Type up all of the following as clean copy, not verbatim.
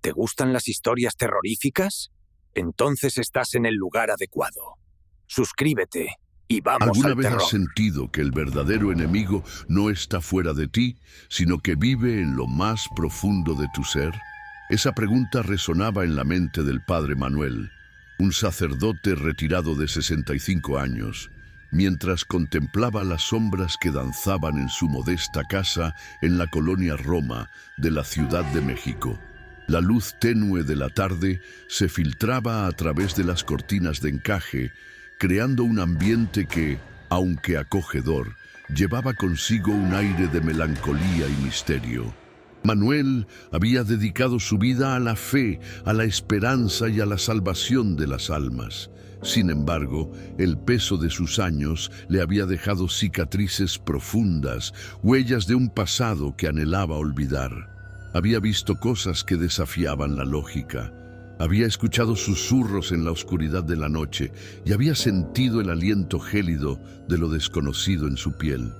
¿Te gustan las historias terroríficas? Entonces estás en el lugar adecuado. Suscríbete y vamos ¿Alguna al vez terror. has sentido que el verdadero enemigo no está fuera de ti, sino que vive en lo más profundo de tu ser? Esa pregunta resonaba en la mente del padre Manuel, un sacerdote retirado de 65 años, mientras contemplaba las sombras que danzaban en su modesta casa en la colonia Roma de la Ciudad de México. La luz tenue de la tarde se filtraba a través de las cortinas de encaje, creando un ambiente que, aunque acogedor, llevaba consigo un aire de melancolía y misterio. Manuel había dedicado su vida a la fe, a la esperanza y a la salvación de las almas. Sin embargo, el peso de sus años le había dejado cicatrices profundas, huellas de un pasado que anhelaba olvidar. Había visto cosas que desafiaban la lógica. Había escuchado susurros en la oscuridad de la noche y había sentido el aliento gélido de lo desconocido en su piel.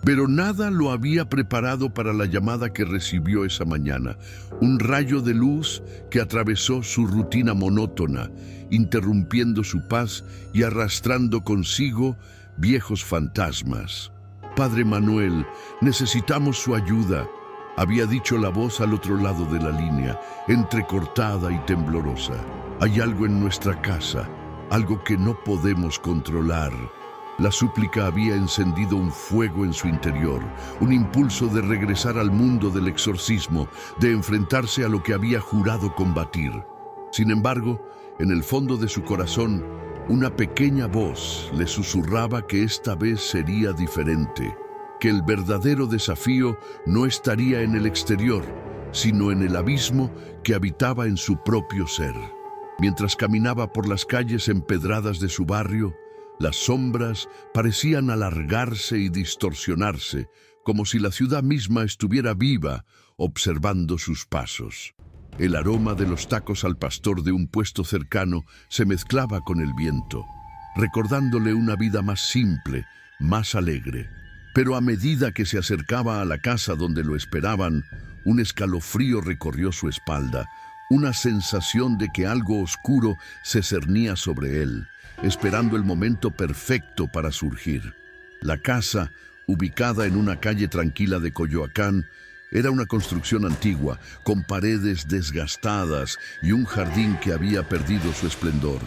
Pero nada lo había preparado para la llamada que recibió esa mañana, un rayo de luz que atravesó su rutina monótona, interrumpiendo su paz y arrastrando consigo viejos fantasmas. «Padre Manuel, necesitamos su ayuda», había dicho la voz al otro lado de la línea, entrecortada y temblorosa. «Hay algo en nuestra casa, algo que no podemos controlar». La súplica había encendido un fuego en su interior, un impulso de regresar al mundo del exorcismo, de enfrentarse a lo que había jurado combatir. Sin embargo, en el fondo de su corazón, una pequeña voz le susurraba que esta vez sería diferente, que el verdadero desafío no estaría en el exterior, sino en el abismo que habitaba en su propio ser. Mientras caminaba por las calles empedradas de su barrio, las sombras parecían alargarse y distorsionarse, como si la ciudad misma estuviera viva, observando sus pasos. El aroma de los tacos al pastor de un puesto cercano se mezclaba con el viento, recordándole una vida más simple, más alegre. Pero a medida que se acercaba a la casa donde lo esperaban, un escalofrío recorrió su espalda, una sensación de que algo oscuro se cernía sobre él, esperando el momento perfecto para surgir. La casa, ubicada en una calle tranquila de Coyoacán, era una construcción antigua, con paredes desgastadas y un jardín que había perdido su esplendor.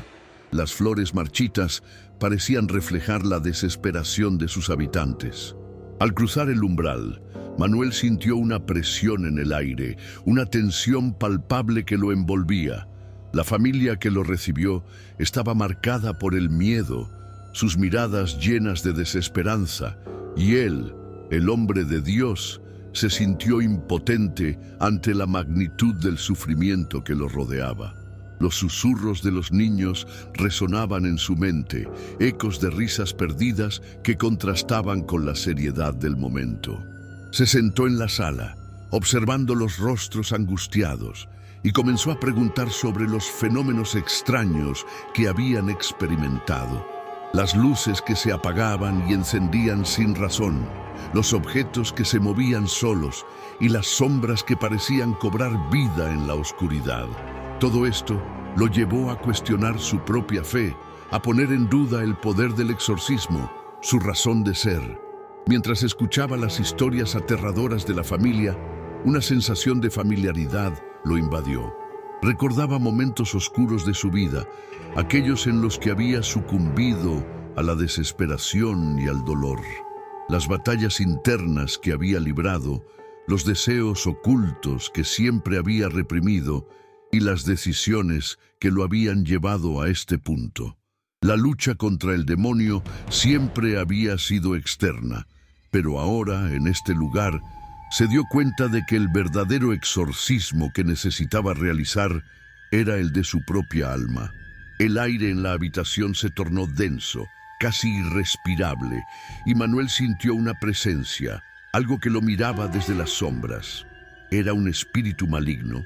Las flores marchitas parecían reflejar la desesperación de sus habitantes. Al cruzar el umbral, Manuel sintió una presión en el aire, una tensión palpable que lo envolvía. La familia que lo recibió estaba marcada por el miedo, sus miradas llenas de desesperanza, y él, el hombre de Dios, se sintió impotente ante la magnitud del sufrimiento que lo rodeaba. Los susurros de los niños resonaban en su mente, ecos de risas perdidas que contrastaban con la seriedad del momento. Se sentó en la sala, observando los rostros angustiados, y comenzó a preguntar sobre los fenómenos extraños que habían experimentado. Las luces que se apagaban y encendían sin razón, los objetos que se movían solos y las sombras que parecían cobrar vida en la oscuridad. Todo esto lo llevó a cuestionar su propia fe, a poner en duda el poder del exorcismo, su razón de ser. Mientras escuchaba las historias aterradoras de la familia, una sensación de familiaridad lo invadió. Recordaba momentos oscuros de su vida, aquellos en los que había sucumbido a la desesperación y al dolor. Las batallas internas que había librado, los deseos ocultos que siempre había reprimido y las decisiones que lo habían llevado a este punto. La lucha contra el demonio siempre había sido externa, pero ahora, en este lugar, se dio cuenta de que el verdadero exorcismo que necesitaba realizar era el de su propia alma. El aire en la habitación se tornó denso, casi irrespirable, y Manuel sintió una presencia, algo que lo miraba desde las sombras. ¿Era un espíritu maligno?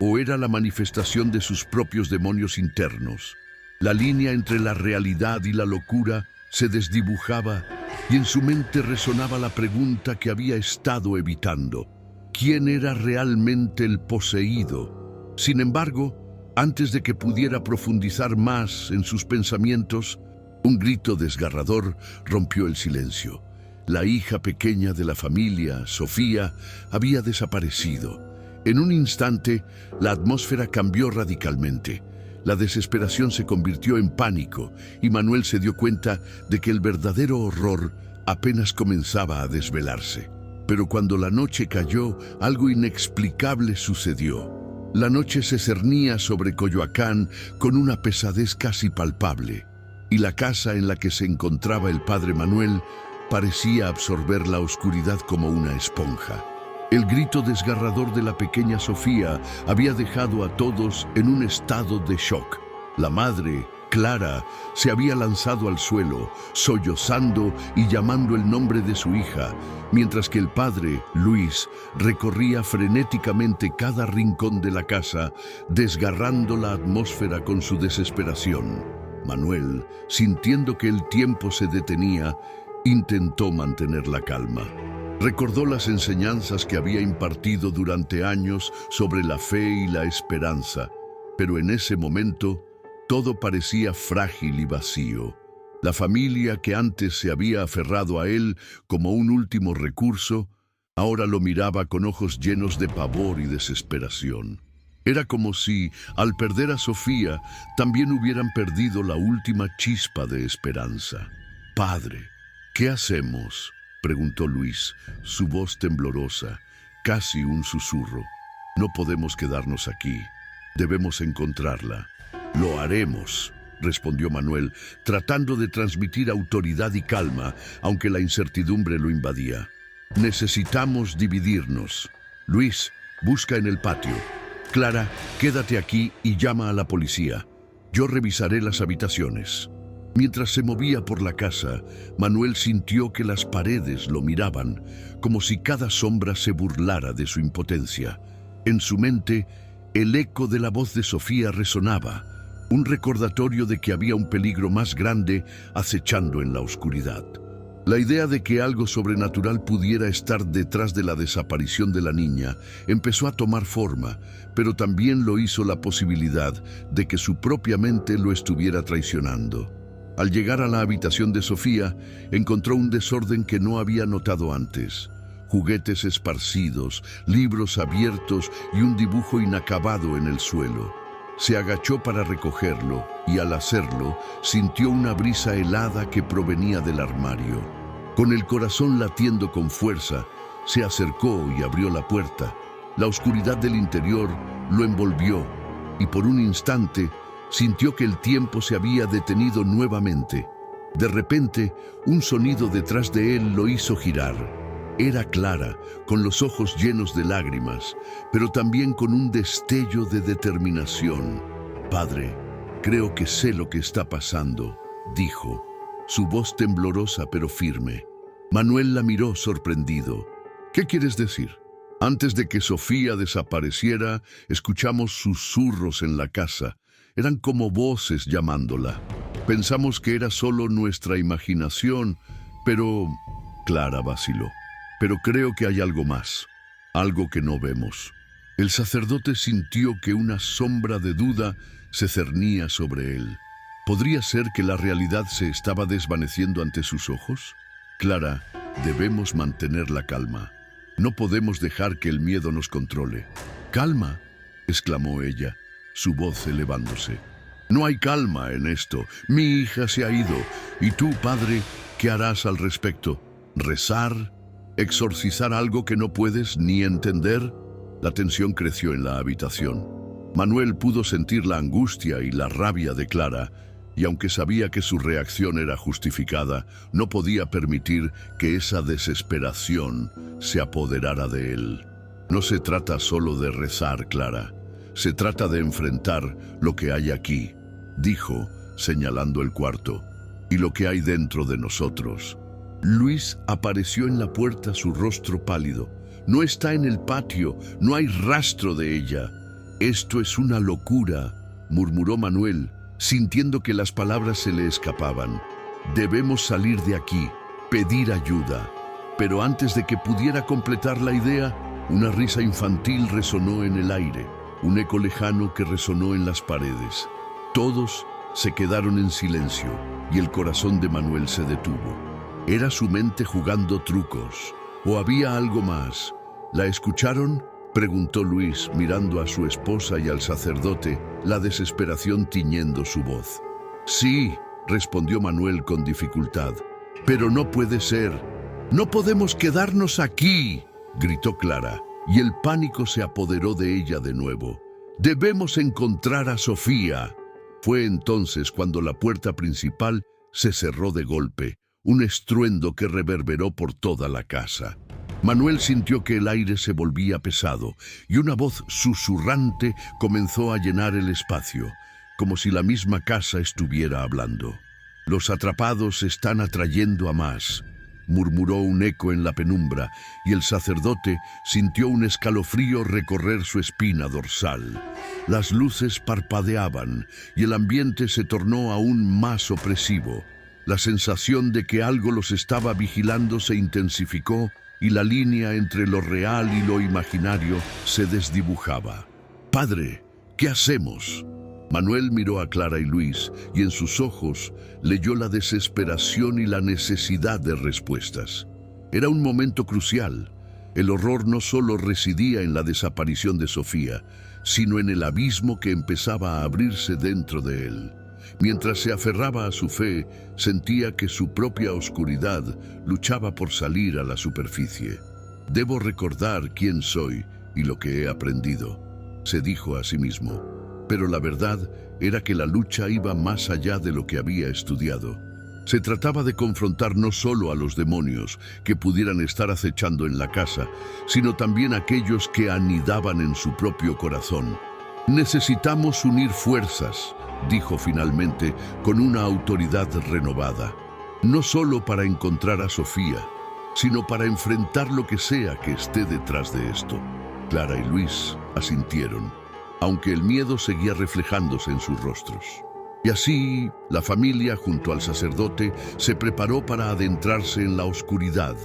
¿O era la manifestación de sus propios demonios internos? La línea entre la realidad y la locura se desdibujaba y en su mente resonaba la pregunta que había estado evitando. ¿Quién era realmente el poseído? Sin embargo, antes de que pudiera profundizar más en sus pensamientos, un grito desgarrador rompió el silencio. La hija pequeña de la familia, Sofía, había desaparecido. En un instante, la atmósfera cambió radicalmente. La desesperación se convirtió en pánico y Manuel se dio cuenta de que el verdadero horror apenas comenzaba a desvelarse. Pero cuando la noche cayó, algo inexplicable sucedió. La noche se cernía sobre Coyoacán con una pesadez casi palpable, y la casa en la que se encontraba el padre Manuel parecía absorber la oscuridad como una esponja. El grito desgarrador de la pequeña Sofía había dejado a todos en un estado de shock. La madre, Clara, se había lanzado al suelo, sollozando y llamando el nombre de su hija, mientras que el padre, Luis, recorría frenéticamente cada rincón de la casa, desgarrando la atmósfera con su desesperación. Manuel, sintiendo que el tiempo se detenía, intentó mantener la calma. Recordó las enseñanzas que había impartido durante años sobre la fe y la esperanza, pero en ese momento todo parecía frágil y vacío. La familia que antes se había aferrado a él como un último recurso, ahora lo miraba con ojos llenos de pavor y desesperación. Era como si, al perder a Sofía, también hubieran perdido la última chispa de esperanza. «Padre, ¿qué hacemos?», preguntó Luis, su voz temblorosa, casi un susurro. «No podemos quedarnos aquí. Debemos encontrarla». «Lo haremos», respondió Manuel, tratando de transmitir autoridad y calma, aunque la incertidumbre lo invadía. «Necesitamos dividirnos. Luis, busca en el patio. Clara, quédate aquí y llama a la policía. Yo revisaré las habitaciones». Mientras se movía por la casa, Manuel sintió que las paredes lo miraban, como si cada sombra se burlara de su impotencia. En su mente, el eco de la voz de Sofía resonaba, un recordatorio de que había un peligro más grande acechando en la oscuridad. La idea de que algo sobrenatural pudiera estar detrás de la desaparición de la niña empezó a tomar forma, pero también lo hizo la posibilidad de que su propia mente lo estuviera traicionando. Al llegar a la habitación de Sofía, encontró un desorden que no había notado antes. Juguetes esparcidos, libros abiertos y un dibujo inacabado en el suelo. Se agachó para recogerlo y al hacerlo, sintió una brisa helada que provenía del armario. Con el corazón latiendo con fuerza, se acercó y abrió la puerta. La oscuridad del interior lo envolvió y por un instante sintió que el tiempo se había detenido nuevamente. De repente, un sonido detrás de él lo hizo girar. Era Clara, con los ojos llenos de lágrimas, pero también con un destello de determinación. «Padre, creo que sé lo que está pasando», dijo, su voz temblorosa pero firme. Manuel la miró sorprendido. «¿Qué quieres decir?». «Antes de que Sofía desapareciera, escuchamos susurros en la casa. Eran como voces llamándola. Pensamos que era solo nuestra imaginación, pero...». Clara vaciló. «Pero creo que hay algo más, algo que no vemos». El sacerdote sintió que una sombra de duda se cernía sobre él. ¿Podría ser que la realidad se estaba desvaneciendo ante sus ojos? «Clara, debemos mantener la calma. No podemos dejar que el miedo nos controle». «¿Calma?», exclamó ella, su voz elevándose. «No hay calma en esto. Mi hija se ha ido. ¿Y tú, padre, qué harás al respecto? ¿Rezar? ¿Exorcizar algo que no puedes ni entender?». La tensión creció en la habitación. Manuel pudo sentir la angustia y la rabia de Clara, y aunque sabía que su reacción era justificada, no podía permitir que esa desesperación se apoderara de él. «No se trata solo de rezar, Clara. Se trata de enfrentar lo que hay aquí», dijo, señalando el cuarto, «y lo que hay dentro de nosotros». Luis apareció en la puerta, su rostro pálido. «No está en el patio, no hay rastro de ella». «Esto es una locura», murmuró Manuel, sintiendo que las palabras se le escapaban. «Debemos salir de aquí, pedir ayuda». Pero antes de que pudiera completar la idea, una risa infantil resonó en el aire. un eco lejano que resonó en las paredes. Todos se quedaron en silencio y el corazón de Manuel se detuvo. ¿Era su mente jugando trucos? ¿O había algo más? ¿La escucharon?, preguntó Luis, mirando a su esposa y al sacerdote, la desesperación tiñendo su voz. Sí, respondió Manuel con dificultad. Pero no puede ser. No podemos quedarnos aquí, gritó Clara, y el pánico se apoderó de ella de nuevo. Debemos encontrar a Sofía. Fue entonces cuando la puerta principal se cerró de golpe, un estruendo que reverberó por toda la casa. Manuel sintió que el aire se volvía pesado y una voz susurrante comenzó a llenar el espacio, como si la misma casa estuviera hablando. Los atrapados están atrayendo a más, murmuró un eco en la penumbra, y el sacerdote sintió un escalofrío recorrer su espina dorsal. Las luces parpadeaban y el ambiente se tornó aún más opresivo. La sensación de que algo los estaba vigilando se intensificó y la línea entre lo real y lo imaginario se desdibujaba. «Padre, ¿qué hacemos?». Manuel miró a Clara y Luis, y en sus ojos leyó la desesperación y la necesidad de respuestas. Era un momento crucial. El horror no solo residía en la desaparición de Sofía, sino en el abismo que empezaba a abrirse dentro de él. Mientras se aferraba a su fe, sentía que su propia oscuridad luchaba por salir a la superficie. «Debo recordar quién soy y lo que he aprendido», se dijo a sí mismo. Pero la verdad era que la lucha iba más allá de lo que había estudiado. Se trataba de confrontar no solo a los demonios que pudieran estar acechando en la casa, sino también a aquellos que anidaban en su propio corazón. «Necesitamos unir fuerzas», dijo finalmente con una autoridad renovada. «No solo para encontrar a Sofía, sino para enfrentar lo que sea que esté detrás de esto». Clara y Luis asintieron, aunque el miedo seguía reflejándose en sus rostros. Y así, la familia, junto al sacerdote, se preparó para adentrarse en la oscuridad,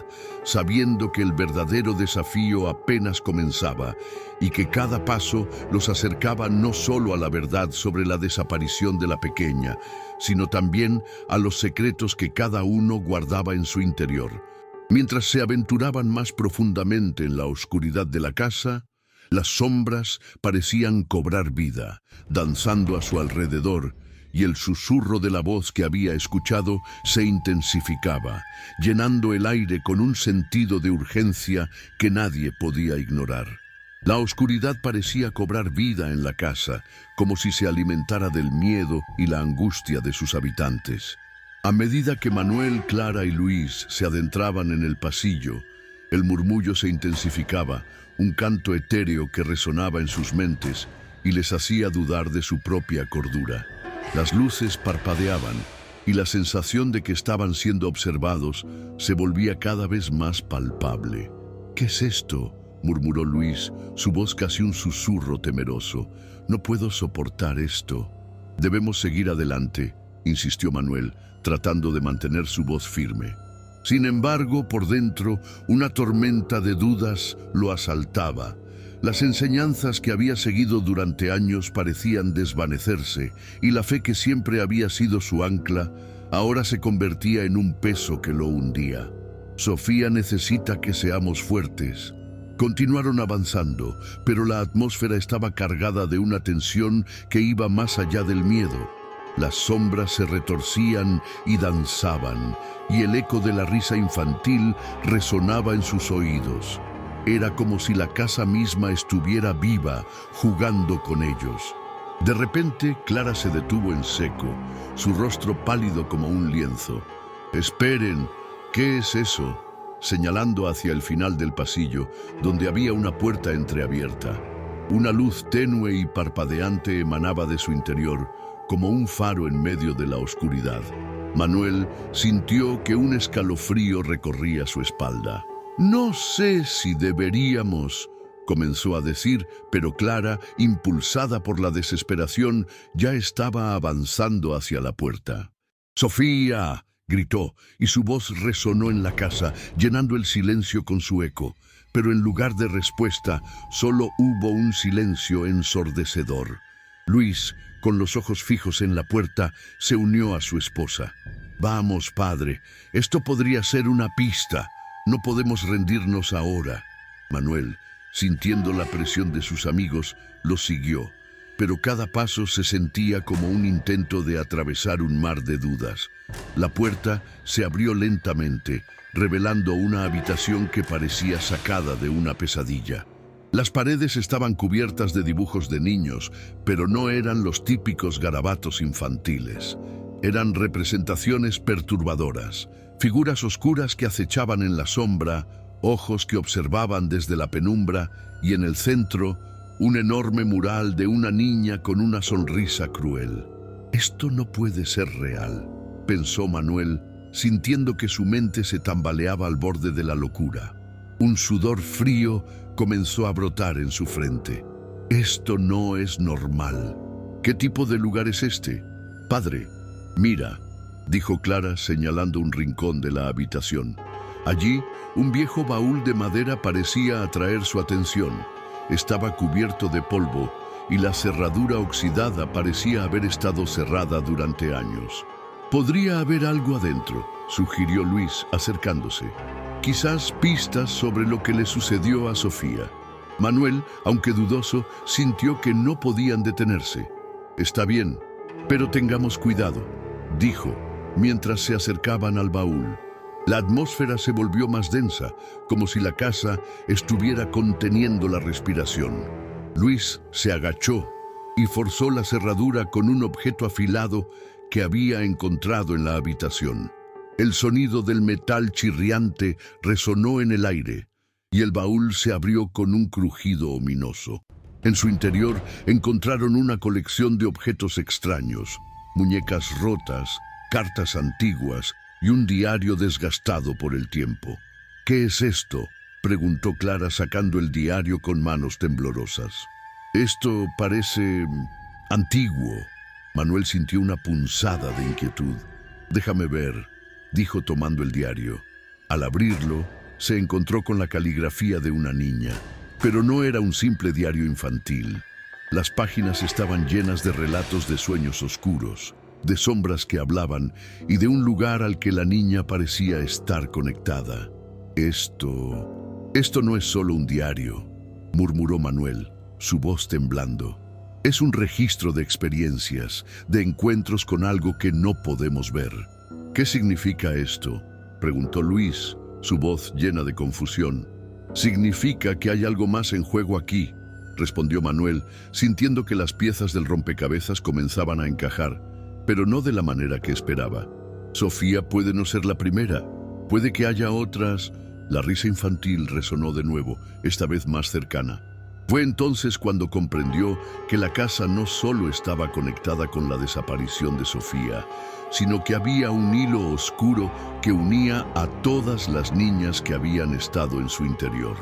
sabiendo que el verdadero desafío apenas comenzaba y que cada paso los acercaba no solo a la verdad sobre la desaparición de la pequeña, sino también a los secretos que cada uno guardaba en su interior. Mientras se aventuraban más profundamente en la oscuridad de la casa, las sombras parecían cobrar vida, danzando a su alrededor, y el susurro de la voz que había escuchado se intensificaba, llenando el aire con un sentido de urgencia que nadie podía ignorar. La oscuridad parecía cobrar vida en la casa, como si se alimentara del miedo y la angustia de sus habitantes. A medida que Manuel, Clara y Luis se adentraban en el pasillo, el murmullo se intensificaba, un canto etéreo que resonaba en sus mentes y les hacía dudar de su propia cordura. Las luces parpadeaban y la sensación de que estaban siendo observados se volvía cada vez más palpable. «¿Qué es esto?», murmuró Luis, su voz casi un susurro temeroso. «No puedo soportar esto». «Debemos seguir adelante», insistió Manuel, tratando de mantener su voz firme. Sin embargo, por dentro, una tormenta de dudas lo asaltaba. Las enseñanzas que había seguido durante años parecían desvanecerse, y la fe que siempre había sido su ancla, ahora se convertía en un peso que lo hundía. «Sofía necesita que seamos fuertes». Continuaron avanzando, pero la atmósfera estaba cargada de una tensión que iba más allá del miedo. Las sombras se retorcían y danzaban, y el eco de la risa infantil resonaba en sus oídos. Era como si la casa misma estuviera viva, jugando con ellos. De repente, Clara se detuvo en seco, su rostro pálido como un lienzo. «Esperen, ¿qué es eso?», señalando hacia el final del pasillo, donde había una puerta entreabierta. Una luz tenue y parpadeante emanaba de su interior, como un faro en medio de la oscuridad. Manuel sintió que un escalofrío recorría su espalda. «No sé si deberíamos», comenzó a decir, pero Clara, impulsada por la desesperación, ya estaba avanzando hacia la puerta. «¡Sofía!», gritó, y su voz resonó en la casa, llenando el silencio con su eco. pero en lugar de respuesta, solo hubo un silencio ensordecedor. Luis, con los ojos fijos en la puerta, se unió a su esposa. «Vamos, padre, esto podría ser una pista. No podemos rendirnos ahora». Manuel, sintiendo la presión de sus amigos, lo siguió, pero cada paso se sentía como un intento de atravesar un mar de dudas. La puerta se abrió lentamente, revelando una habitación que parecía sacada de una pesadilla. Las paredes estaban cubiertas de dibujos de niños, pero no eran los típicos garabatos infantiles. Eran representaciones perturbadoras, figuras oscuras que acechaban en la sombra, ojos que observaban desde la penumbra y en el centro, un enorme mural de una niña con una sonrisa cruel. «Esto no puede ser real», pensó Manuel, sintiendo que su mente se tambaleaba al borde de la locura. Un sudor frío comenzó a brotar en su frente. «Esto no es normal. ¿Qué tipo de lugar es este? Padre, mira», dijo Clara señalando un rincón de la habitación. Allí, un viejo baúl de madera parecía atraer su atención. Estaba cubierto de polvo y la cerradura oxidada parecía haber estado cerrada durante años. «Podría haber algo adentro», sugirió Luis, acercándose. «Quizás pistas sobre lo que le sucedió a Sofía». Manuel, aunque dudoso, sintió que no podían detenerse. «Está bien, pero tengamos cuidado», dijo, mientras se acercaban al baúl. La atmósfera se volvió más densa, como si la casa estuviera conteniendo la respiración. Luis se agachó y forzó la cerradura con un objeto afilado que había encontrado en la habitación. El sonido del metal chirriante resonó en el aire y el baúl se abrió con un crujido ominoso. En su interior encontraron una colección de objetos extraños, muñecas rotas, cartas antiguas y un diario desgastado por el tiempo. «¿Qué es esto?», preguntó Clara sacando el diario con manos temblorosas. «Esto parece antiguo». Manuel sintió una punzada de inquietud. «Déjame ver», dijo tomando el diario. Al abrirlo, se encontró con la caligrafía de una niña, pero no era un simple diario infantil. Las páginas estaban llenas de relatos de sueños oscuros, de sombras que hablaban y de un lugar al que la niña parecía estar conectada. Esto no es solo un diario», murmuró Manuel, su voz temblando. «Es un registro de experiencias, de encuentros con algo que no podemos ver». «¿Qué significa esto?», preguntó Luis, su voz llena de confusión. «Significa que hay algo más en juego aquí», respondió Manuel, sintiendo que las piezas del rompecabezas comenzaban a encajar, pero no de la manera que esperaba. «Sofía puede no ser la primera. Puede que haya otras». La risa infantil resonó de nuevo, esta vez más cercana. Fue entonces cuando comprendió que la casa no solo estaba conectada con la desaparición de Sofía, sino que había un hilo oscuro que unía a todas las niñas que habían estado en su interior.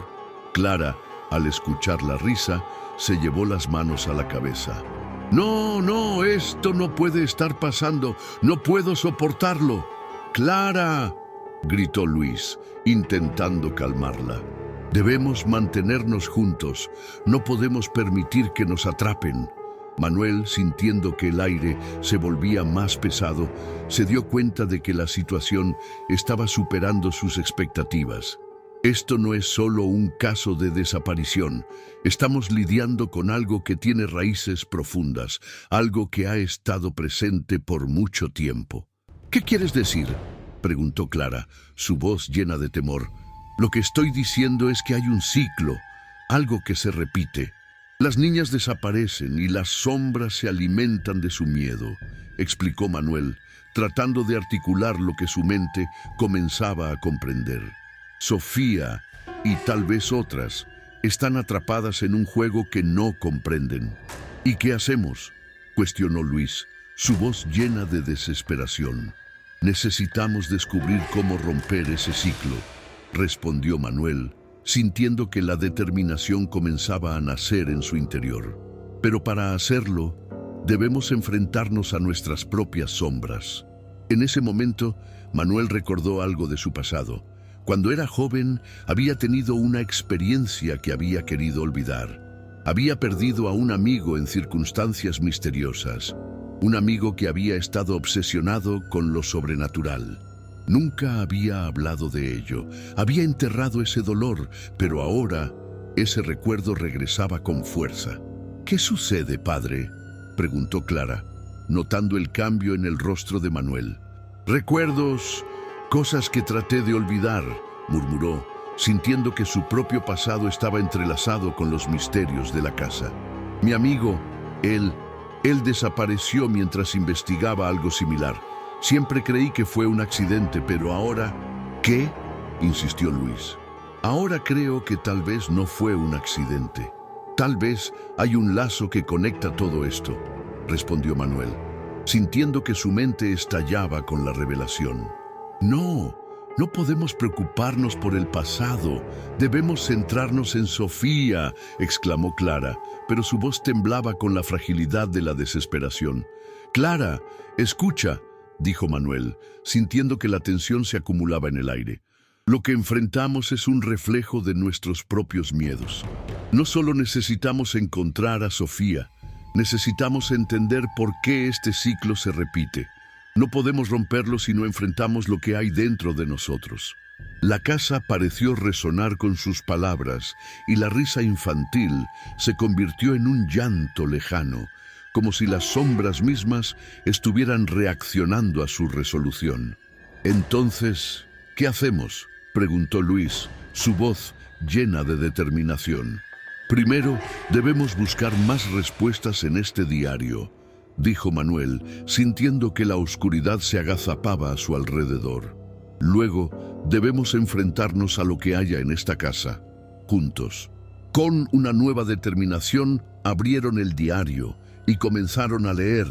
Clara, al escuchar la risa, se llevó las manos a la cabeza. «No, no, esto no puede estar pasando. No puedo soportarlo». «Clara», gritó Luis, intentando calmarla. «Debemos mantenernos juntos. No podemos permitir que nos atrapen». Manuel, sintiendo que el aire se volvía más pesado, se dio cuenta de que la situación estaba superando sus expectativas. «Esto no es solo un caso de desaparición. Estamos lidiando con algo que tiene raíces profundas, algo que ha estado presente por mucho tiempo». «¿Qué quieres decir?», preguntó Clara, su voz llena de temor. «Lo que estoy diciendo es que hay un ciclo, algo que se repite. Las niñas desaparecen y las sombras se alimentan de su miedo», explicó Manuel, tratando de articular lo que su mente comenzaba a comprender. «Sofía, y tal vez otras, están atrapadas en un juego que no comprenden». «¿Y qué hacemos?», cuestionó Luis, su voz llena de desesperación. «Necesitamos descubrir cómo romper ese ciclo», respondió Manuel, sintiendo que la determinación comenzaba a nacer en su interior. «Pero para hacerlo, debemos enfrentarnos a nuestras propias sombras». En ese momento, Manuel recordó algo de su pasado. Cuando era joven, había tenido una experiencia que había querido olvidar. Había perdido a un amigo en circunstancias misteriosas, un amigo que había estado obsesionado con lo sobrenatural. Nunca había hablado de ello, había enterrado ese dolor, pero ahora ese recuerdo regresaba con fuerza. «¿Qué sucede, padre?», preguntó Clara, notando el cambio en el rostro de Manuel. «Recuerdos, cosas que traté de olvidar», murmuró, sintiendo que su propio pasado estaba entrelazado con los misterios de la casa. «Mi amigo, él desapareció mientras investigaba algo similar. Siempre creí que fue un accidente, pero ahora...» «¿Qué?», insistió Luis. «Ahora creo que tal vez no fue un accidente. Tal vez hay un lazo que conecta todo esto», respondió Manuel, sintiendo que su mente estallaba con la revelación. «No podemos preocuparnos por el pasado. Debemos centrarnos en Sofía», exclamó Clara, pero su voz temblaba con la fragilidad de la desesperación. «Clara, escucha», dijo Manuel, sintiendo que la tensión se acumulaba en el aire. «Lo que enfrentamos es un reflejo de nuestros propios miedos. No solo necesitamos encontrar a Sofía, necesitamos entender por qué este ciclo se repite. No podemos romperlo si no enfrentamos lo que hay dentro de nosotros». La casa pareció resonar con sus palabras y la risa infantil se convirtió en un llanto lejano, como si las sombras mismas estuvieran reaccionando a su resolución. «Entonces, ¿qué hacemos?», preguntó Luis, su voz llena de determinación. «Primero, debemos buscar más respuestas en este diario», dijo Manuel, sintiendo que la oscuridad se agazapaba a su alrededor. «Luego, debemos enfrentarnos a lo que haya en esta casa, juntos». Con una nueva determinación, abrieron el diario y comenzaron a leer,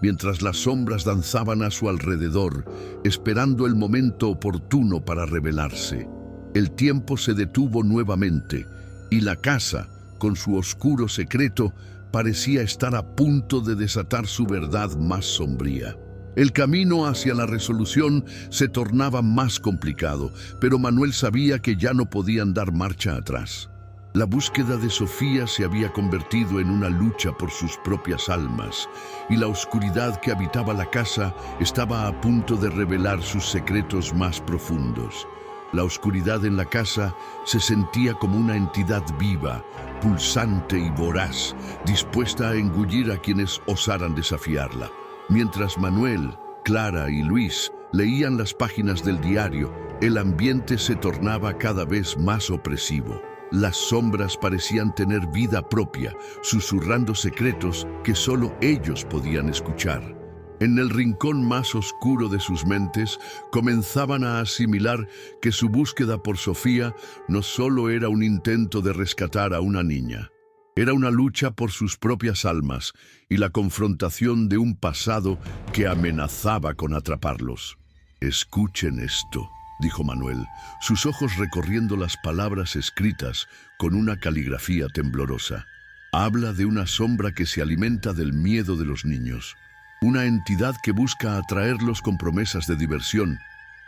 mientras las sombras danzaban a su alrededor, esperando el momento oportuno para revelarse. El tiempo se detuvo nuevamente, y la casa, con su oscuro secreto, parecía estar a punto de desatar su verdad más sombría. El camino hacia la resolución se tornaba más complicado, pero Manuel sabía que ya no podían dar marcha atrás. La búsqueda de Sofía se había convertido en una lucha por sus propias almas, y la oscuridad que habitaba la casa estaba a punto de revelar sus secretos más profundos. La oscuridad en la casa se sentía como una entidad viva, pulsante y voraz, dispuesta a engullir a quienes osaran desafiarla. Mientras Manuel, Clara y Luis leían las páginas del diario, el ambiente se tornaba cada vez más opresivo. Las sombras parecían tener vida propia, susurrando secretos que solo ellos podían escuchar. En el rincón más oscuro de sus mentes, comenzaban a asimilar que su búsqueda por Sofía no solo era un intento de rescatar a una niña. Era una lucha por sus propias almas y la confrontación de un pasado que amenazaba con atraparlos. «Escuchen esto», dijo Manuel, sus ojos recorriendo las palabras escritas con una caligrafía temblorosa. «Habla de una sombra que se alimenta del miedo de los niños. Una entidad que busca atraerlos con promesas de diversión,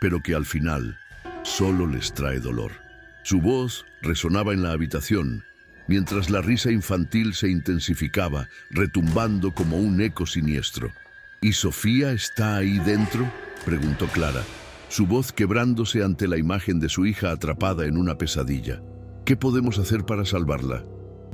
pero que al final solo les trae dolor». Su voz resonaba en la habitación, mientras la risa infantil se intensificaba, retumbando como un eco siniestro. «¿Y Sofía está ahí dentro?», preguntó Clara, su voz quebrándose ante la imagen de su hija atrapada en una pesadilla. «¿Qué podemos hacer para salvarla?».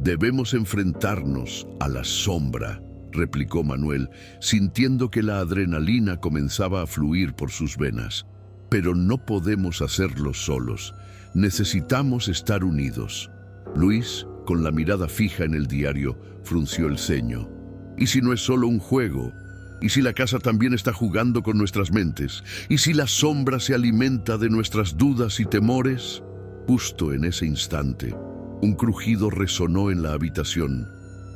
«Debemos enfrentarnos a la sombra», replicó Manuel, sintiendo que la adrenalina comenzaba a fluir por sus venas. «Pero no podemos hacerlo solos. Necesitamos estar unidos». Luis, con la mirada fija en el diario, frunció el ceño. «¿Y si no es solo un juego? ¿Y si la casa también está jugando con nuestras mentes? ¿Y si la sombra se alimenta de nuestras dudas y temores?». Justo en ese instante, un crujido resonó en la habitación,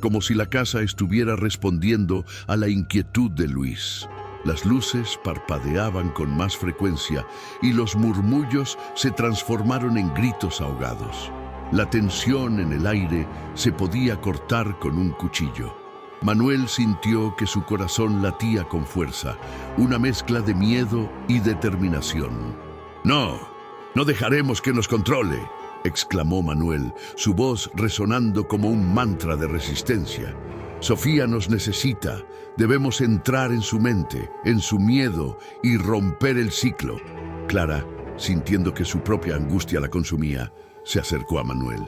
como si la casa estuviera respondiendo a la inquietud de Luis. Las luces parpadeaban con más frecuencia y los murmullos se transformaron en gritos ahogados. La tensión en el aire se podía cortar con un cuchillo. Manuel sintió que su corazón latía con fuerza, una mezcla de miedo y determinación. «No, No dejaremos que nos controle, exclamó Manuel, su voz resonando como un mantra de resistencia. Sofía nos necesita. Debemos entrar en su mente, en su miedo y romper el ciclo. Clara, sintiendo que su propia angustia la consumía, se acercó a Manuel.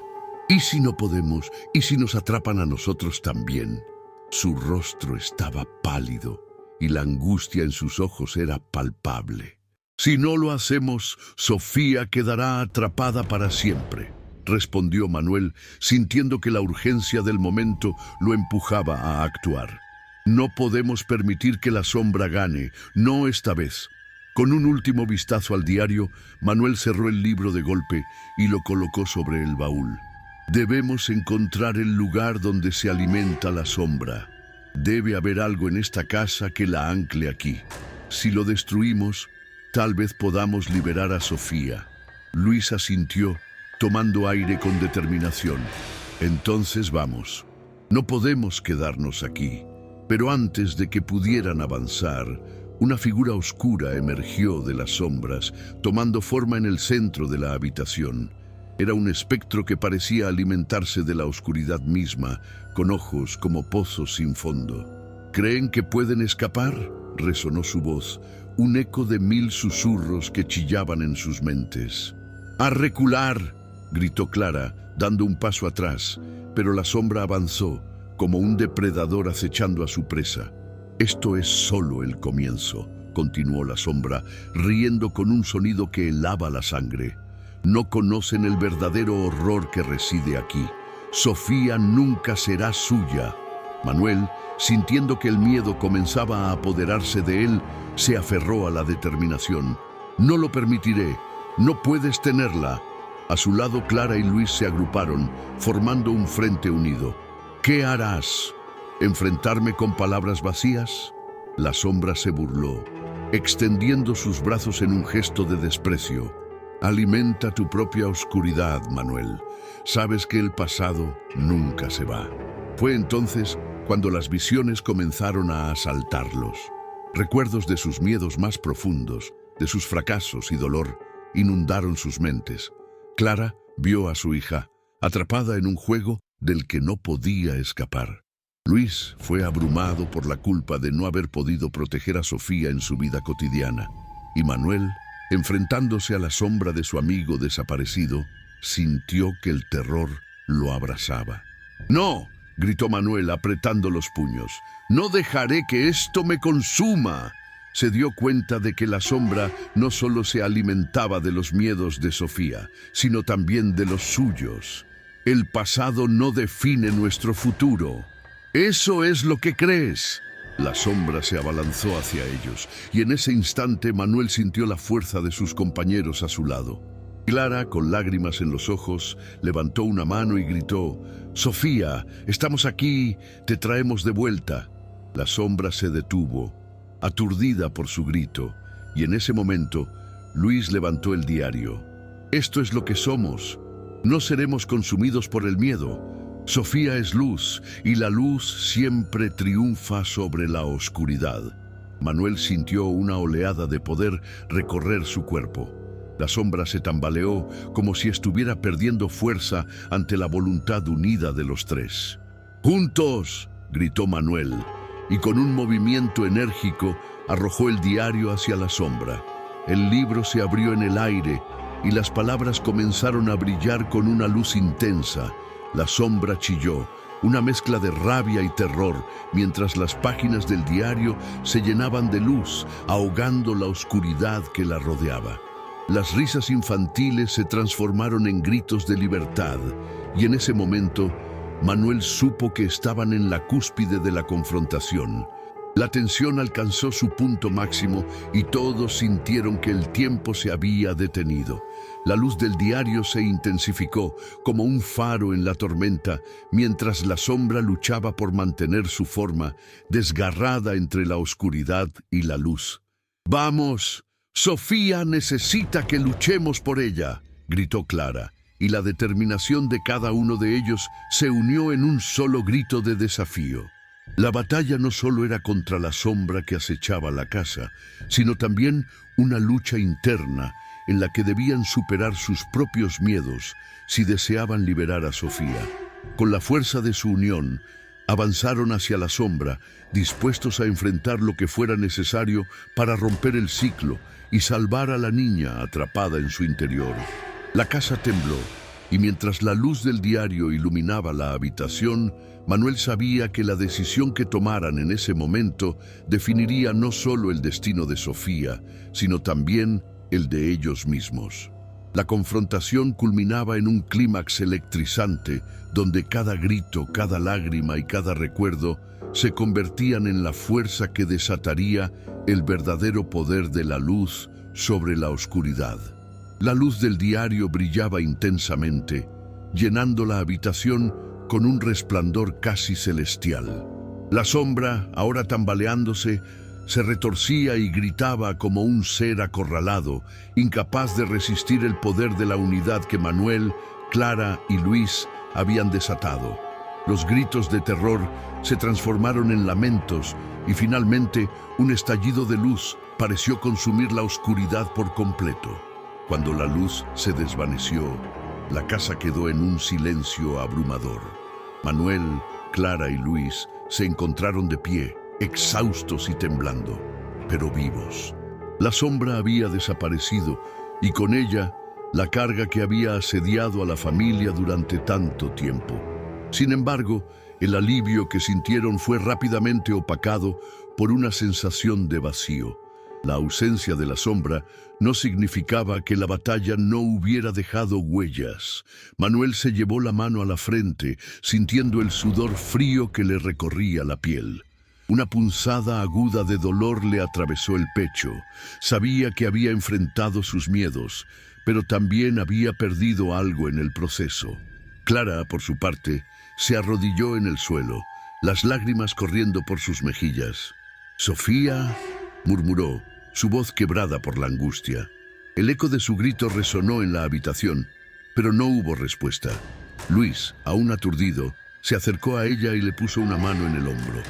¿Y si no podemos? ¿Y si nos atrapan a nosotros también? Su rostro estaba pálido y la angustia en sus ojos era palpable. Si no lo hacemos, Sofía quedará atrapada para siempre, respondió Manuel, sintiendo que la urgencia del momento lo empujaba a actuar. No podemos permitir que la sombra gane, no esta vez. Con un último vistazo al diario, Manuel cerró el libro de golpe y lo colocó sobre el baúl. Debemos encontrar el lugar donde se alimenta la sombra. Debe haber algo en esta casa que la ancle aquí. Si lo destruimos, tal vez podamos liberar a Sofía. Luis asintió, tomando aire con determinación. Entonces vamos. No podemos quedarnos aquí. Pero antes de que pudieran avanzar, una figura oscura emergió de las sombras, tomando forma en el centro de la habitación. Era un espectro que parecía alimentarse de la oscuridad misma, con ojos como pozos sin fondo. ¿Creen que pueden escapar?, resonó su voz, un eco de 1000 susurros que chillaban en sus mentes. ¡A recular!, gritó Clara, dando un paso atrás, pero la sombra avanzó, como un depredador acechando a su presa. Esto es solo el comienzo, continuó la sombra, riendo con un sonido que helaba la sangre. No conocen el verdadero horror que reside aquí. Sofía nunca será suya. Manuel, sintiendo que el miedo comenzaba a apoderarse de él, se aferró a la determinación. No lo permitiré, no puedes tenerla. A su lado Clara y Luis se agruparon, formando un frente unido. ¿Qué harás? ¿Enfrentarme con palabras vacías? La sombra se burló, extendiendo sus brazos en un gesto de desprecio. Alimenta tu propia oscuridad, Manuel. Sabes que el pasado nunca se va. Fue entonces cuando las visiones comenzaron a asaltarlos. Recuerdos de sus miedos más profundos, de sus fracasos y dolor, inundaron sus mentes. Clara vio a su hija, atrapada en un juego del que no podía escapar. Luis fue abrumado por la culpa de no haber podido proteger a Sofía en su vida cotidiana. Y Manuel, enfrentándose a la sombra de su amigo desaparecido, sintió que el terror lo abrazaba. ¡No!, gritó Manuel apretando los puños. ¡No dejaré que esto me consuma! Se dio cuenta de que la sombra no solo se alimentaba de los miedos de Sofía, sino también de los suyos. El pasado no define nuestro futuro. ¿Eso es lo que crees? La sombra se abalanzó hacia ellos, y en ese instante Manuel sintió la fuerza de sus compañeros a su lado. Clara, con lágrimas en los ojos, levantó una mano y gritó: «Sofía, estamos aquí, te traemos de vuelta». La sombra se detuvo, aturdida por su grito, y en ese momento Luis levantó el diario. «Esto es lo que somos. No seremos consumidos por el miedo. Sofía es luz, y la luz siempre triunfa sobre la oscuridad». Manuel sintió una oleada de poder recorrer su cuerpo. La sombra se tambaleó como si estuviera perdiendo fuerza ante la voluntad unida de los tres. «¡Juntos!», gritó Manuel, y con un movimiento enérgico arrojó el diario hacia la sombra. El libro se abrió en el aire, y las palabras comenzaron a brillar con una luz intensa. La sombra chilló, una mezcla de rabia y terror, mientras las páginas del diario se llenaban de luz, ahogando la oscuridad que la rodeaba. Las risas infantiles se transformaron en gritos de libertad, y en ese momento, Manuel supo que estaban en la cúspide de la confrontación. La tensión alcanzó su punto máximo y todos sintieron que el tiempo se había detenido. La luz del diario se intensificó como un faro en la tormenta, mientras la sombra luchaba por mantener su forma, desgarrada entre la oscuridad y la luz. «¡Vamos! Sofía necesita que luchemos por ella», gritó Clara, y la determinación de cada uno de ellos se unió en un solo grito de desafío. La batalla no solo era contra la sombra que acechaba la casa, sino también una lucha interna en la que debían superar sus propios miedos si deseaban liberar a Sofía. Con la fuerza de su unión, avanzaron hacia la sombra, dispuestos a enfrentar lo que fuera necesario para romper el ciclo y salvar a la niña atrapada en su interior. La casa tembló, y mientras la luz del diario iluminaba la habitación, Manuel sabía que la decisión que tomaran en ese momento definiría no solo el destino de Sofía, sino también el de ellos mismos. La confrontación culminaba en un clímax electrizante, donde cada grito, cada lágrima y cada recuerdo se convertían en la fuerza que desataría el verdadero poder de la luz sobre la oscuridad. La luz del diario brillaba intensamente, llenando la habitación con un resplandor casi celestial. La sombra, ahora tambaleándose, se retorcía y gritaba como un ser acorralado, incapaz de resistir el poder de la unidad que Manuel, Clara y Luis habían desatado. Los gritos de terror se transformaron en lamentos y finalmente un estallido de luz pareció consumir la oscuridad por completo. Cuando la luz se desvaneció, la casa quedó en un silencio abrumador. Manuel, Clara y Luis se encontraron de pie, exhaustos y temblando, pero vivos. La sombra había desaparecido y con ella la carga que había asediado a la familia durante tanto tiempo. Sin embargo, el alivio que sintieron fue rápidamente opacado por una sensación de vacío. La ausencia de la sombra no significaba que la batalla no hubiera dejado huellas. Manuel se llevó la mano a la frente, sintiendo el sudor frío que le recorría la piel. Una punzada aguda de dolor le atravesó el pecho. Sabía que había enfrentado sus miedos, pero también había perdido algo en el proceso. Clara, por su parte, se arrodilló en el suelo, las lágrimas corriendo por sus mejillas. «Sofía», murmuró, su voz quebrada por la angustia. El eco de su grito resonó en la habitación, pero no hubo respuesta. Luis, aún aturdido, se acercó a ella y le puso una mano en el hombro.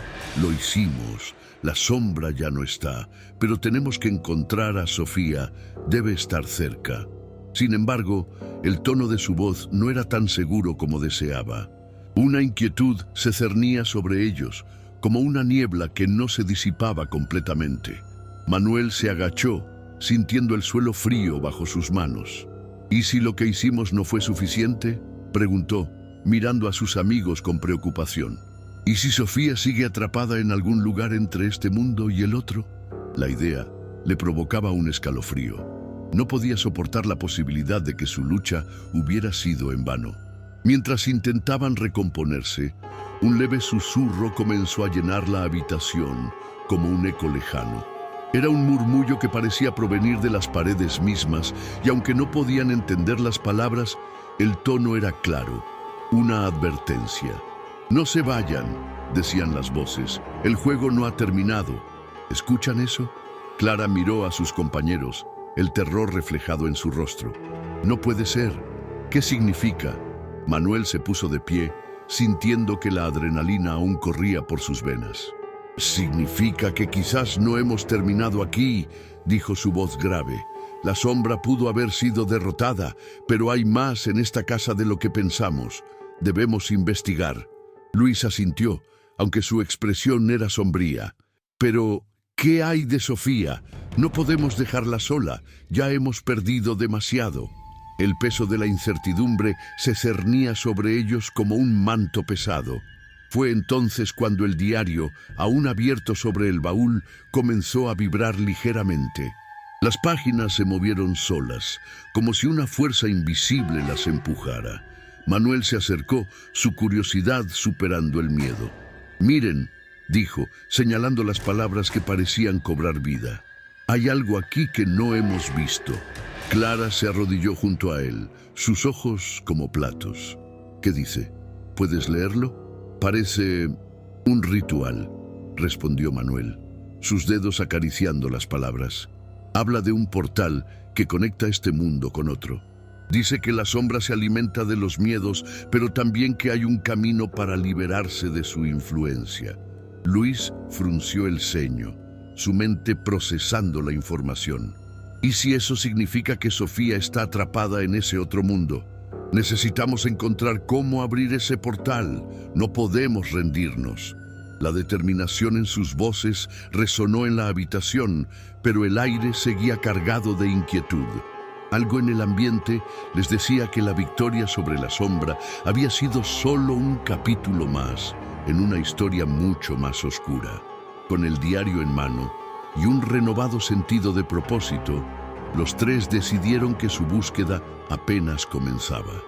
«Lo hicimos. La sombra ya no está, pero tenemos que encontrar a Sofía. Debe estar cerca». Sin embargo, el tono de su voz no era tan seguro como deseaba. Una inquietud se cernía sobre ellos, como una niebla que no se disipaba completamente. Manuel se agachó, sintiendo el suelo frío bajo sus manos. «¿Y si lo que hicimos no fue suficiente?», preguntó, mirando a sus amigos con preocupación. «¿Y si Sofía sigue atrapada en algún lugar entre este mundo y el otro?». La idea le provocaba un escalofrío. No podía soportar la posibilidad de que su lucha hubiera sido en vano. Mientras intentaban recomponerse, un leve susurro comenzó a llenar la habitación, como un eco lejano. Era un murmullo que parecía provenir de las paredes mismas, y aunque no podían entender las palabras, el tono era claro, una advertencia. «No se vayan», decían las voces, «el juego no ha terminado». ¿Escuchan eso? Clara miró a sus compañeros, el terror reflejado en su rostro. «No puede ser. ¿Qué significa?». Manuel se puso de pie, sintiendo que la adrenalina aún corría por sus venas. «Significa que quizás no hemos terminado aquí», dijo su voz grave. «La sombra pudo haber sido derrotada, pero hay más en esta casa de lo que pensamos. Debemos investigar». Luis asintió, aunque su expresión era sombría. «Pero, ¿qué hay de Sofía? No podemos dejarla sola, ya hemos perdido demasiado». El peso de la incertidumbre se cernía sobre ellos como un manto pesado. Fue entonces cuando el diario, aún abierto sobre el baúl, comenzó a vibrar ligeramente. Las páginas se movieron solas, como si una fuerza invisible las empujara. Manuel se acercó, su curiosidad superando el miedo. «Miren», dijo, señalando las palabras que parecían cobrar vida. «Hay algo aquí que no hemos visto». Clara se arrodilló junto a él, sus ojos como platos. «¿Qué dice? ¿Puedes leerlo?» «Parece un ritual», respondió Manuel, sus dedos acariciando las palabras. «Habla de un portal que conecta este mundo con otro. Dice que la sombra se alimenta de los miedos, pero también que hay un camino para liberarse de su influencia». Luis frunció el ceño, su mente procesando la información. ¿Y si eso significa que Sofía está atrapada en ese otro mundo? Necesitamos encontrar cómo abrir ese portal. No podemos rendirnos. La determinación en sus voces resonó en la habitación, pero el aire seguía cargado de inquietud. Algo en el ambiente les decía que la victoria sobre la sombra había sido solo un capítulo más en una historia mucho más oscura. Con el diario en mano y un renovado sentido de propósito, los tres decidieron que su búsqueda apenas comenzaba.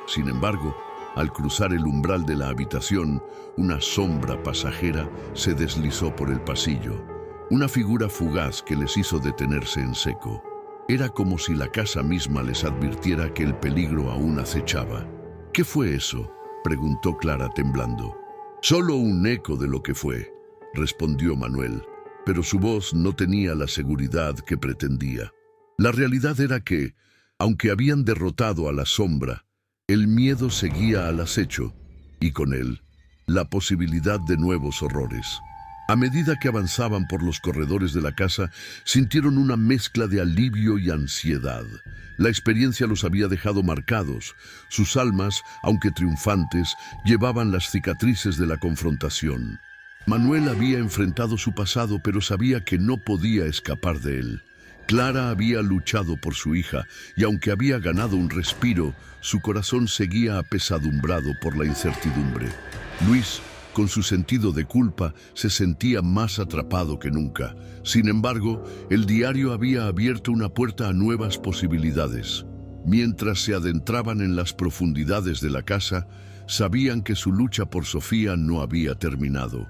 Sin embargo, al cruzar el umbral de la habitación, una sombra pasajera se deslizó por el pasillo, una figura fugaz que les hizo detenerse en seco. Era como si la casa misma les advirtiera que el peligro aún acechaba. ¿Qué fue eso?, preguntó Clara temblando. Solo un eco de lo que fue, respondió Manuel, pero su voz no tenía la seguridad que pretendía. La realidad era que, aunque habían derrotado a la sombra, el miedo seguía al acecho, y con él, la posibilidad de nuevos horrores. A medida que avanzaban por los corredores de la casa, sintieron una mezcla de alivio y ansiedad. La experiencia los había dejado marcados. Sus almas, aunque triunfantes, llevaban las cicatrices de la confrontación. Manuel había enfrentado su pasado, pero sabía que no podía escapar de él. Clara había luchado por su hija, y aunque había ganado un respiro, su corazón seguía apesadumbrado por la incertidumbre. Luis, con su sentido de culpa, se sentía más atrapado que nunca. Sin embargo, el diario había abierto una puerta a nuevas posibilidades. Mientras se adentraban en las profundidades de la casa, sabían que su lucha por Sofía no había terminado.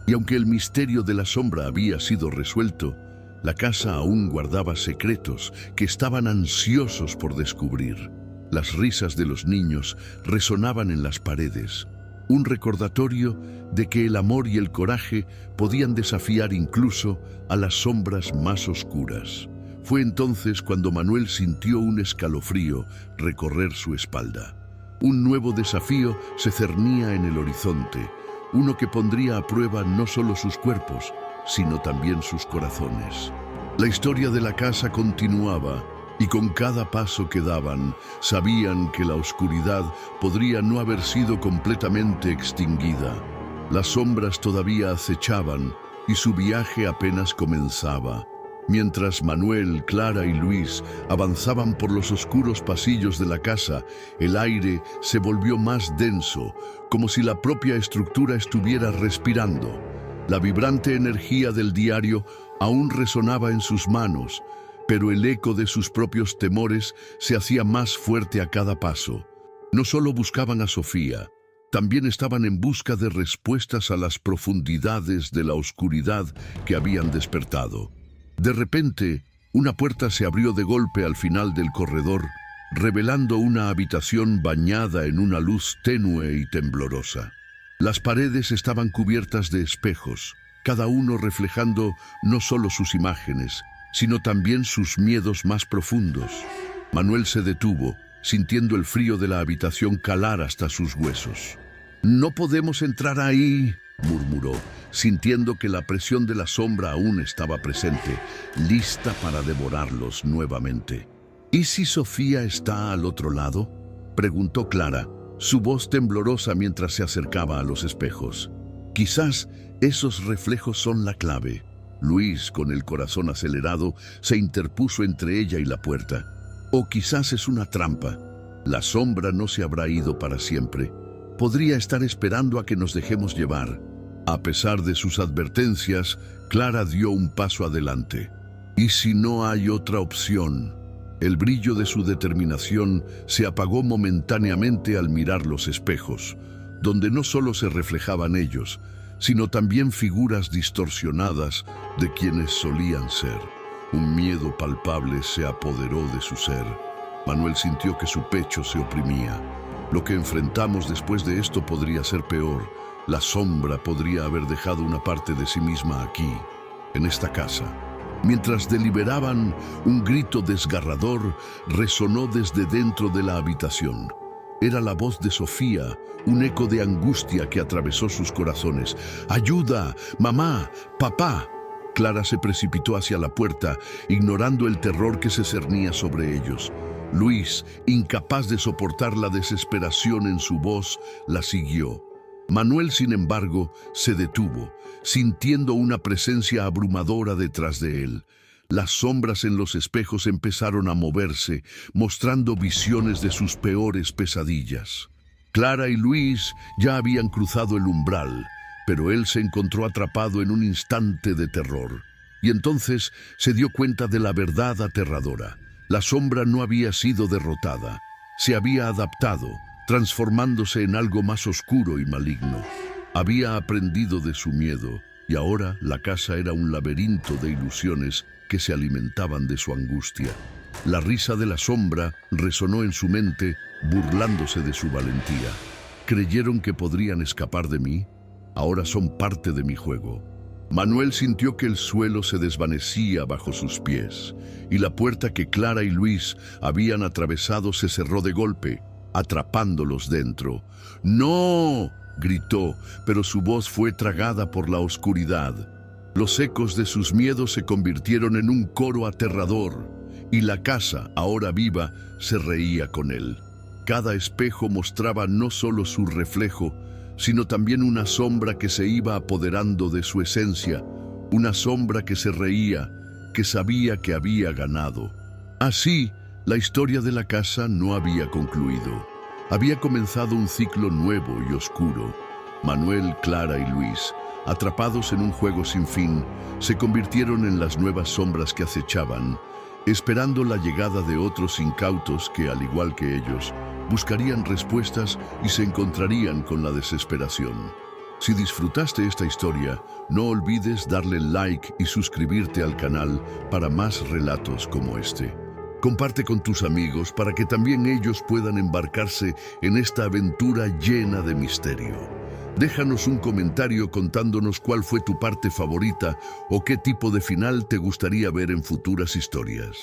Y aunque el misterio de la sombra había sido resuelto, la casa aún guardaba secretos que estaban ansiosos por descubrir. Las risas de los niños resonaban en las paredes, un recordatorio de que el amor y el coraje podían desafiar incluso a las sombras más oscuras. Fue entonces cuando Manuel sintió un escalofrío recorrer su espalda. Un nuevo desafío se cernía en el horizonte, uno que pondría a prueba no solo sus cuerpos, sino también sus corazones. La historia de la casa continuaba, y con cada paso que daban, sabían que la oscuridad podría no haber sido completamente extinguida. Las sombras todavía acechaban, y su viaje apenas comenzaba. Mientras Manuel, Clara y Luis avanzaban por los oscuros pasillos de la casa, el aire se volvió más denso, como si la propia estructura estuviera respirando. La vibrante energía del diario aún resonaba en sus manos, pero el eco de sus propios temores se hacía más fuerte a cada paso. No solo buscaban a Sofía, también estaban en busca de respuestas a las profundidades de la oscuridad que habían despertado. De repente, una puerta se abrió de golpe al final del corredor, revelando una habitación bañada en una luz tenue y temblorosa. Las paredes estaban cubiertas de espejos, cada uno reflejando no solo sus imágenes, sino también sus miedos más profundos. Manuel se detuvo, sintiendo el frío de la habitación calar hasta sus huesos. «No podemos entrar ahí», murmuró, sintiendo que la presión de la sombra aún estaba presente, lista para devorarlos nuevamente. «¿Y si Sofía está al otro lado?», preguntó Clara, su voz temblorosa mientras se acercaba a los espejos. «Quizás esos reflejos son la clave». Luis, con el corazón acelerado, se interpuso entre ella y la puerta. «O quizás es una trampa. La sombra no se habrá ido para siempre. Podría estar esperando a que nos dejemos llevar». A pesar de sus advertencias, Clara dio un paso adelante. «¿Y si no hay otra opción?». El brillo de su determinación se apagó momentáneamente al mirar los espejos, donde no solo se reflejaban ellos, sino también figuras distorsionadas de quienes solían ser. Un miedo palpable se apoderó de su ser. Manuel sintió que su pecho se oprimía. Lo que enfrentamos después de esto podría ser peor. La sombra podría haber dejado una parte de sí misma aquí, en esta casa. Mientras deliberaban, un grito desgarrador resonó desde dentro de la habitación. Era la voz de Sofía, un eco de angustia que atravesó sus corazones. «¡Ayuda! ¡Mamá! ¡Papá!». Clara se precipitó hacia la puerta, ignorando el terror que se cernía sobre ellos. Luis, incapaz de soportar la desesperación en su voz, la siguió. Manuel, sin embargo, se detuvo, sintiendo una presencia abrumadora detrás de él. Las sombras en los espejos empezaron a moverse, mostrando visiones de sus peores pesadillas. Clara y Luis ya habían cruzado el umbral, pero él se encontró atrapado en un instante de terror. Y entonces se dio cuenta de la verdad aterradora. La sombra no había sido derrotada, se había adaptado, transformándose en algo más oscuro y maligno. Había aprendido de su miedo, y ahora la casa era un laberinto de ilusiones que se alimentaban de su angustia. La risa de la sombra resonó en su mente, burlándose de su valentía. ¿Creyeron que podrían escapar de mí? Ahora son parte de mi juego. Manuel sintió que el suelo se desvanecía bajo sus pies, y la puerta que Clara y Luis habían atravesado se cerró de golpe, atrapándolos dentro. ¡No!, gritó, pero su voz fue tragada por la oscuridad. Los ecos de sus miedos se convirtieron en un coro aterrador, y la casa, ahora viva, se reía con él. Cada espejo mostraba no solo su reflejo, sino también una sombra que se iba apoderando de su esencia, una sombra que se reía, que sabía que había ganado. Así, la historia de la casa no había concluido. Había comenzado un ciclo nuevo y oscuro. Manuel, Clara y Luis, atrapados en un juego sin fin, se convirtieron en las nuevas sombras que acechaban, esperando la llegada de otros incautos que, al igual que ellos, buscarían respuestas y se encontrarían con la desesperación. Si disfrutaste esta historia, no olvides darle like y suscribirte al canal para más relatos como este. Comparte con tus amigos para que también ellos puedan embarcarse en esta aventura llena de misterio. Déjanos un comentario contándonos cuál fue tu parte favorita o qué tipo de final te gustaría ver en futuras historias.